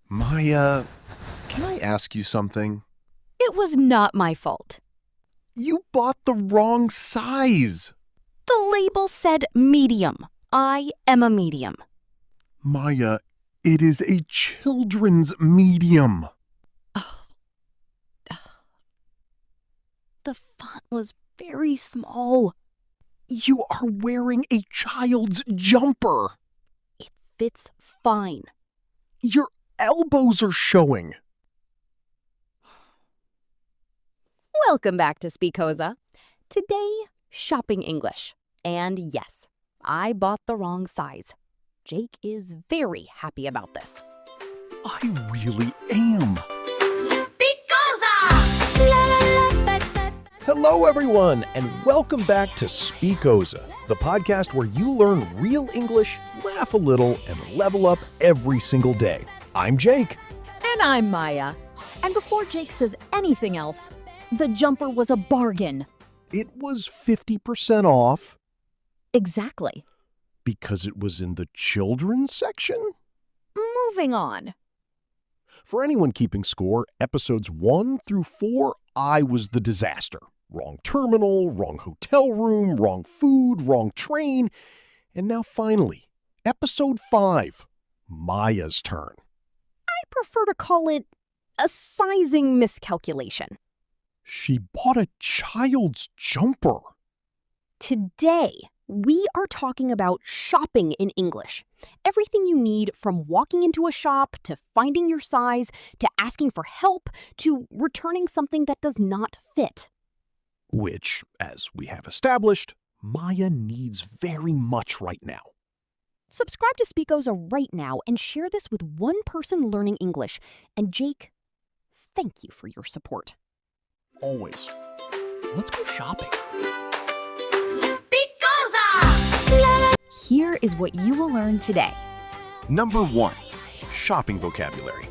Maya, can I ask you something? It was not my fault. You bought the wrong size. The label said medium. I am a medium. Maya, it is a children's medium. The font was very small. You are wearing a child's jumper. It fits fine. Your elbows are showing. Welcome back to Speakoza. Today, shopping English. And yes, I bought the wrong size. Jake is very happy about this. I really am. Hello, everyone, and welcome back to Speakoza, the podcast where you learn real English, laugh a little, and level up every single day. I'm Jake. And I'm Maya. And before Jake says anything else, the jumper was a bargain. It was 50% off. Exactly. Because it was in the children's section? Moving on. For anyone keeping score, episodes 1 through 4, I was the disaster. Wrong terminal, wrong hotel room, wrong food, wrong train. And now finally, episode 5, Maya's turn. I prefer to call it a sizing miscalculation. She bought a child's jumper. Today, we are talking about shopping in English. Everything you need from walking into a shop to finding your size to asking for help to returning something that does not fit. Which, as we have established, Maya needs very much right now. Subscribe to Speakoza right now and share this with one person learning English. And Jake, thank you for your support. Always. Let's go shopping. Here is what you will learn today. Number 1, shopping vocabulary.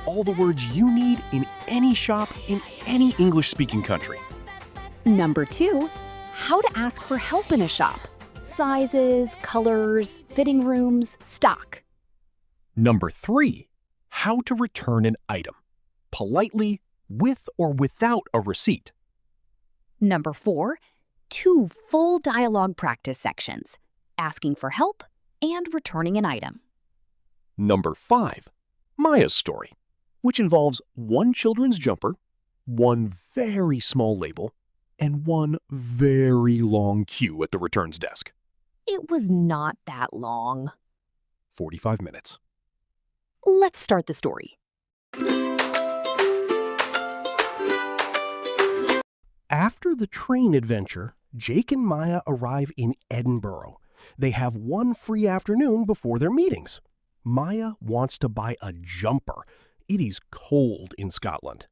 All the words you need in any shop in any English-speaking country. Number 2, how to ask for help in a shop. Sizes, colors, fitting rooms, stock. Number 3, how to return an item. Politely, with or without a receipt. Number 4, 2 full dialogue practice sections. Asking for help and returning an item. Number 5, Maya's story, which involves 1 children's jumper, 1 very small label, and 1 very long queue at the returns desk. It was not that long. 45 minutes. Let's start the story. After the train adventure, Jake and Maya arrive in Edinburgh. They have 1 free afternoon before their meetings. Maya wants to buy a jumper. It is cold in Scotland.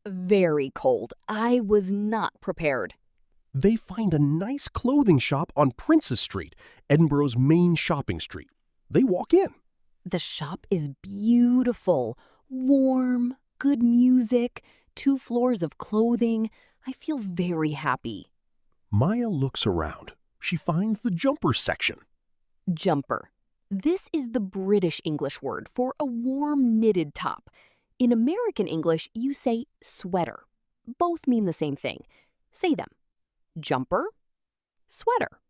Very cold. I was not prepared. They find a nice clothing shop on Princes Street, Edinburgh's main shopping street. They walk in. The shop is beautiful. Warm, good music, 2 floors of clothing. I feel very happy. Maya looks around. She finds the jumper section. Jumper. This is the British English word for a warm knitted top. In American English, you say sweater. Both mean the same thing. Say them. Jumper, sweater.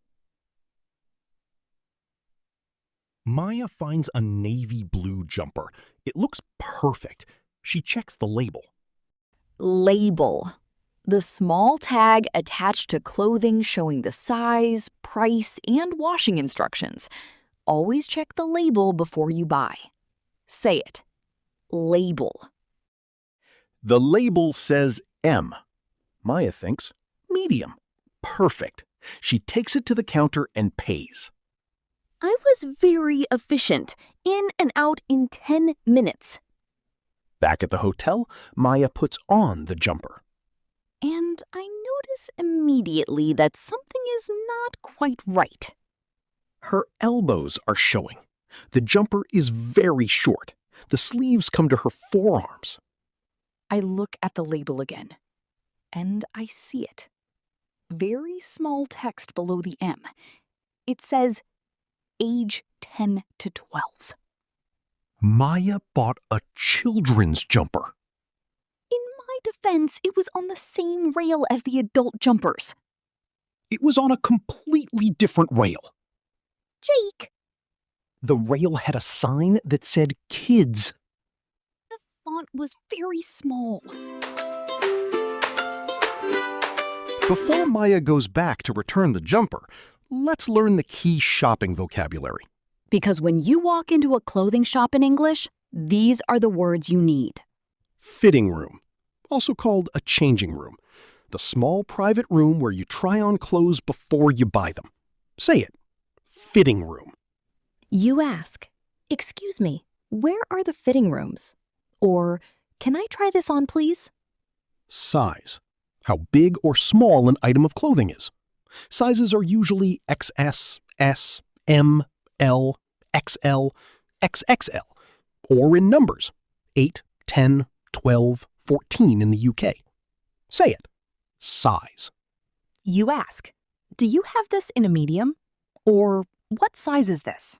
Maya finds a navy blue jumper. It looks perfect. She checks the label. Label. The small tag attached to clothing showing the size, price, and washing instructions. Always check the label before you buy. Say it. Label. The label says M. Maya thinks, medium. Perfect. She takes it to the counter and pays. I was very efficient. In and out in 10 minutes. Back at the hotel, Maya puts on the jumper. And I notice immediately that something is not quite right. Her elbows are showing. The jumper is very short. The sleeves come to her forearms. I look at the label again, and I see it. Very small text below the M. It says, age 10 to 12. Maya bought a children's jumper. In my defense, it was on the same rail as the adult jumpers. It was on a completely different rail. Jake! The rail had a sign that said kids. The font was very small. Before Maya goes back to return the jumper, let's learn the key shopping vocabulary. Because when you walk into a clothing shop in English, these are the words you need. Fitting room, also called a changing room. The small private room where you try on clothes before you buy them. Say it. Fitting room. You ask, "Excuse me, where are the fitting rooms?" Or, "Can I try this on, please?" Size. How big or small an item of clothing is. Sizes are usually XS, S, M, L, XL, XXL, or in numbers, 8, 10, 12, 14 in the UK. Say it. Size. You ask, "Do you have this in a medium?" Or, "What size is this?"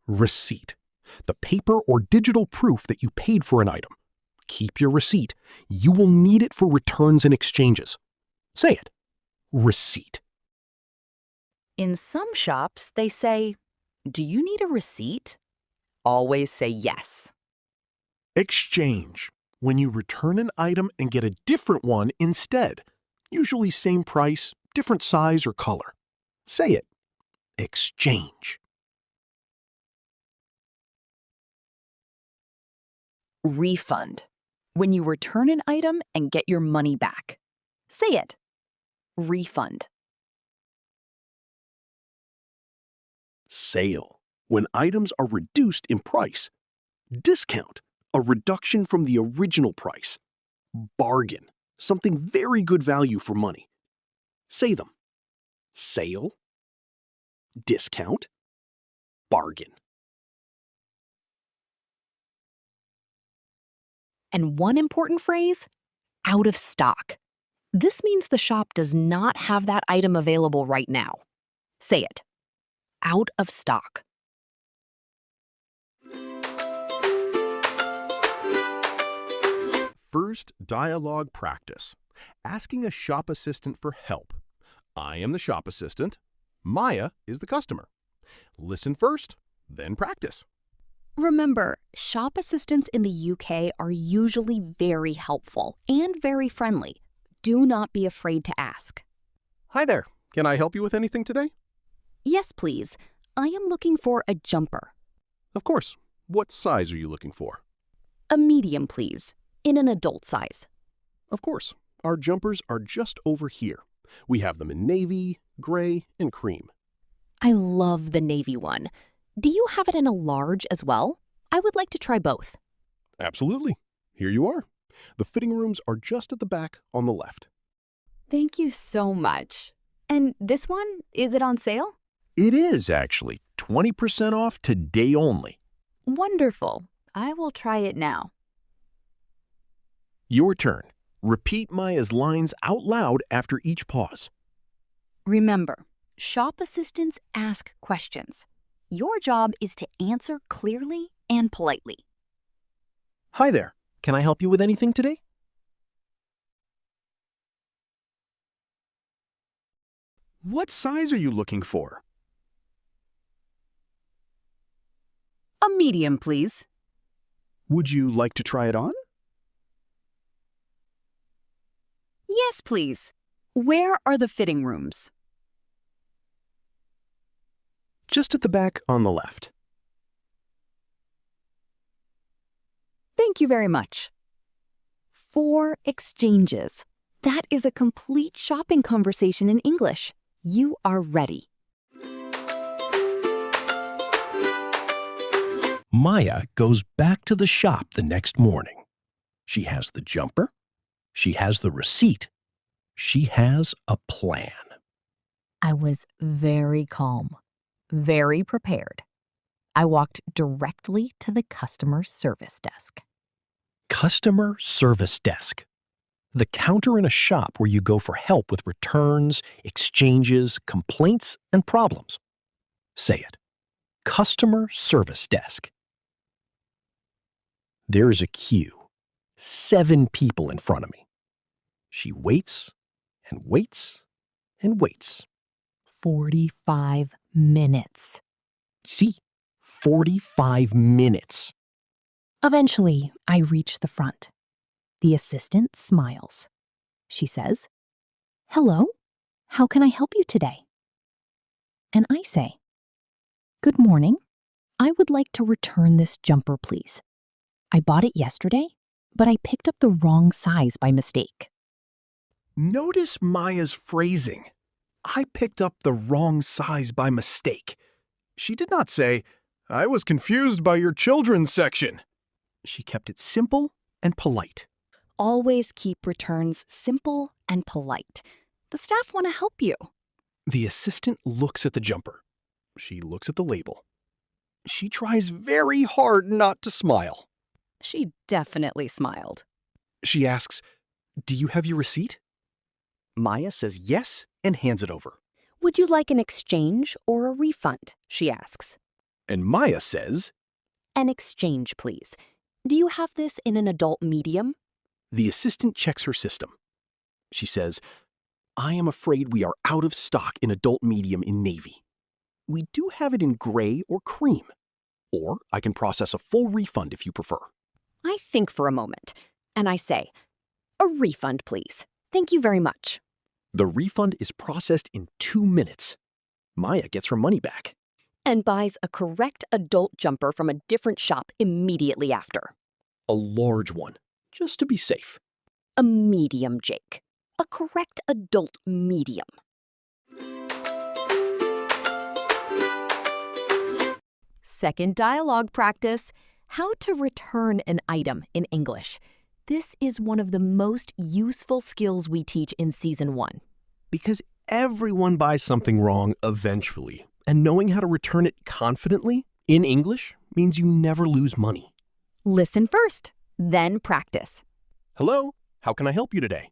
Receipt. The paper or digital proof that you paid for an item. Keep your receipt. You will need it for returns and exchanges. Say it. Receipt. In some shops, they say, "Do you need a receipt?" Always say yes. Exchange. When you return an item and get a different one instead. Usually same price, different size or color. Say it. Exchange. Refund. When you return an item and get your money back. Say it. Refund. Sale. When items are reduced in price. Discount. A reduction from the original price. Bargain. Something very good value for money. Say them. Sale. Discount. Bargain. And one important phrase, out of stock. This means the shop does not have that item available right now. Say it. Out of stock. First dialogue practice. Asking a shop assistant for help. I am the shop assistant. Maya is the customer. Listen first, then practice. Remember, shop assistants in the UK are usually very helpful and very friendly. Do not be afraid to ask. Hi there. Can I help you with anything today? Yes, please. I am looking for a jumper. Of course. What size are you looking for? A medium, please. In an adult size. Of course. Our jumpers are just over here. We have them in navy, gray, and cream. I love the navy one. Do you have it in a large as well? I would like to try both. Absolutely. Here you are. The fitting rooms are just at the back on the left. Thank you so much. And this one, is it on sale? It is, actually. 20% off today only. Wonderful. I will try it now. Your turn. Repeat Maya's lines out loud after each pause. Remember, shop assistants ask questions. Your job is to answer clearly and politely. Hi there. Can I help you with anything today? What size are you looking for? A medium, please. Would you like to try it on? Yes, please. Where are the fitting rooms? Just at the back on the left. Thank you very much. 4 exchanges. That is a complete shopping conversation in English. You are ready. Maya goes back to the shop the next morning. She has the jumper. She has the receipt. She has a plan. I was very calm, very prepared. I walked directly to the customer service desk. Customer service desk. The counter in a shop where you go for help with returns, exchanges, complaints, and problems. Say it. Customer service desk. There is a queue. 7 people in front of me. She waits and waits and waits. 45 minutes. See, 45 minutes. Eventually, I reach the front. The assistant smiles. She says, "Hello, how can I help you today?" And I say, "Good morning. I would like to return this jumper, please. I bought it yesterday, but I picked up the wrong size by mistake." Notice Maya's phrasing. I picked up the wrong size by mistake. She did not say, I was confused by your children's section. She kept it simple and polite. Always keep returns simple and polite. The staff want to help you. The assistant looks at the jumper. She looks at the label. She tries very hard not to smile. She definitely smiled. She asks, Do you have your receipt? Maya says yes and hands it over. Would you like an exchange or a refund? She asks. And Maya says, An exchange, please. Do you have this in an adult medium? The assistant checks her system. She says, I am afraid we are out of stock in adult medium in navy. We do have it in gray or cream. Or I can process a full refund if you prefer. I think for a moment, and I say, a refund, please. Thank you very much. The refund is processed in 2 minutes. Maya gets her money back. And buys a correct adult jumper from a different shop immediately after. A large one, just to be safe. A medium, Jake. A correct adult medium. Second dialogue practice, how to return an item in English. This is one of the most useful skills we teach in Season 1. Because everyone buys something wrong eventually, and knowing how to return it confidently in English means you never lose money. Listen first, then practice. Hello, how can I help you today?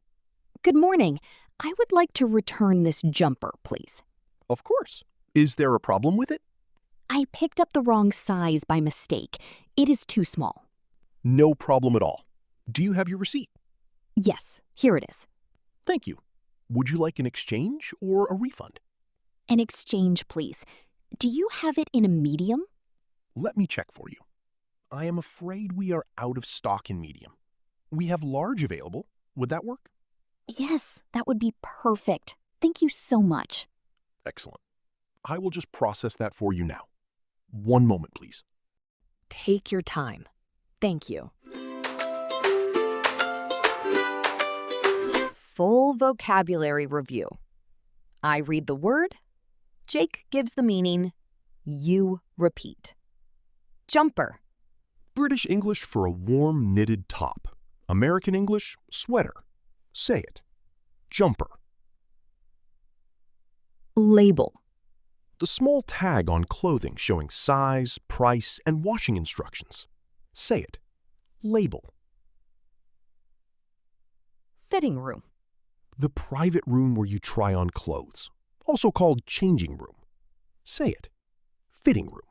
Good morning. I would like to return this jumper, please. Of course. Is there a problem with it? I picked up the wrong size by mistake. It is too small. No problem at all. Do you have your receipt? Yes, here it is. Thank you. Would you like an exchange or a refund? An exchange, please. Do you have it in a medium? Let me check for you. I am afraid we are out of stock in medium. We have large available. Would that work? Yes, that would be perfect. Thank you so much. Excellent. I will just process that for you now. 1 moment, please. Take your time. Thank you. Full vocabulary review. I read the word. Jake gives the meaning. You repeat. Jumper. British English for a warm knitted top. American English, sweater. Say it. Jumper. Label. The small tag on clothing showing size, price, and washing instructions. Say it. Label. Fitting room. The private room where you try on clothes, also called changing room. Say it. Fitting room.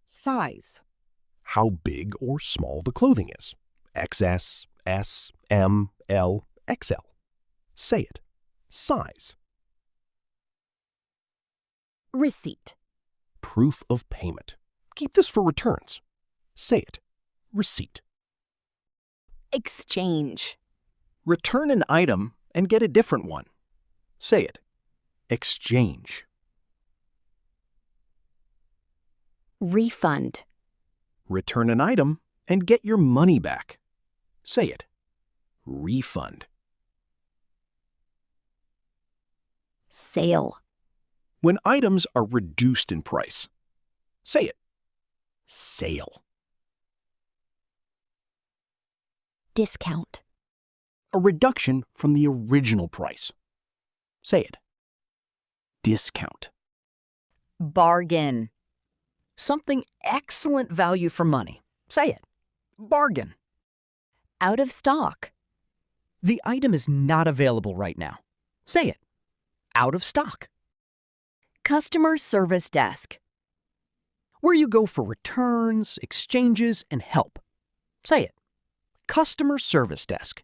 Size. How big or small the clothing is. XS, S, M, L, XL. Say it. Size. Receipt. Proof of payment. Keep this for returns. Say it. Receipt. Exchange. Return an item and get a different one. Say it. Exchange. Refund. Return an item and get your money back. Say it. Refund. Sale. When items are reduced in price. Say it. Sale. Discount. A reduction from the original price. Say it. Discount. Bargain. Something excellent value for money. Say it. Bargain. Out of stock. The item is not available right now. Say it. Out of stock. Customer service desk. where you go for returns, exchanges, and help. Say it. Customer service desk.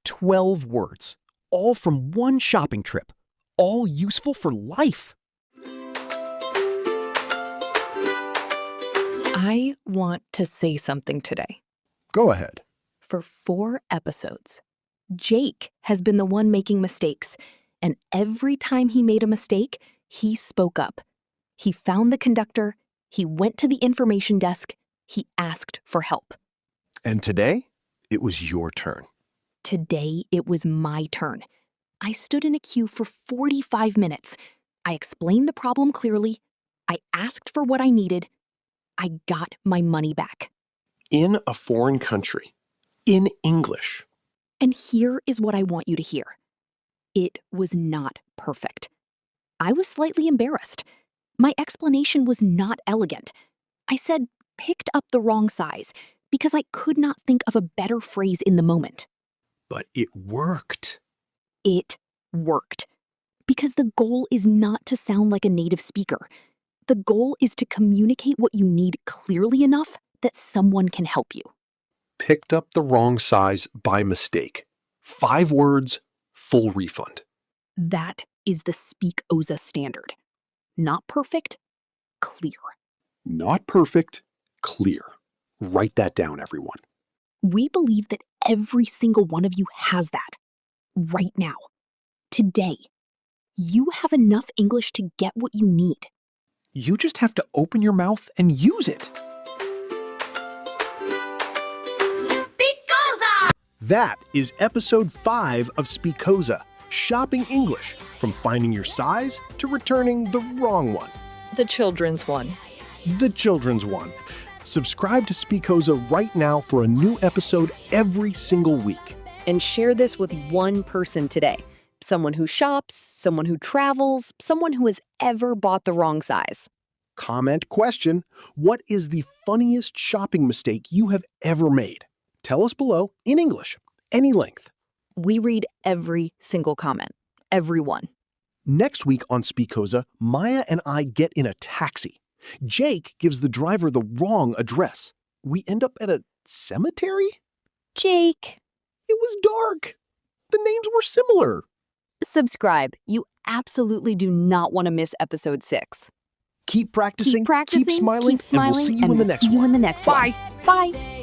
12 words, all from one shopping trip, all useful for life. I want to say something today. Go ahead. For 4 episodes, Jake has been the one making mistakes, and every time he made a mistake, he spoke up. He found the conductor, he went to the information desk, he asked for help. And today, it was your turn. Today, it was my turn. I stood in a queue for 45 minutes. I explained the problem clearly. I asked for what I needed. I got my money back. In a foreign country. In English. And here is what I want you to hear. It was not perfect. I was slightly embarrassed. My explanation was not elegant. I said, picked up the wrong size, because I could not think of a better phrase in the moment. But it worked. It worked. Because the goal is not to sound like a native speaker. The goal is to communicate what you need clearly enough that someone can help you. Picked up the wrong size by mistake. 5 words, full refund. That is the Speakoza standard. Not perfect, clear. Not perfect, clear. Write that down, everyone. We believe that every single one of you has that. Right now. Today. You have enough English to get what you need. You just have to open your mouth and use it. That is episode 5 of Speakoza, Shopping English, from finding your size to returning the wrong one. The children's one. The children's one. Subscribe to Speakoza right now for a new episode every single week. And share this with one person today. Someone who shops, someone who travels, someone who has ever bought the wrong size. Comment question: what is the funniest shopping mistake you have ever made? Tell us below in English, any length. We read every single comment. Every one. Next week on Speakoza, Maya and I get in a taxi. Jake gives the driver the wrong address. We end up at a cemetery? Jake. It was dark. The names were similar. Subscribe. You absolutely do not want to miss episode 6. Keep practicing, Keep practicing, keep smiling, keep smiling, and we'll see you in the next one. Bye. Bye.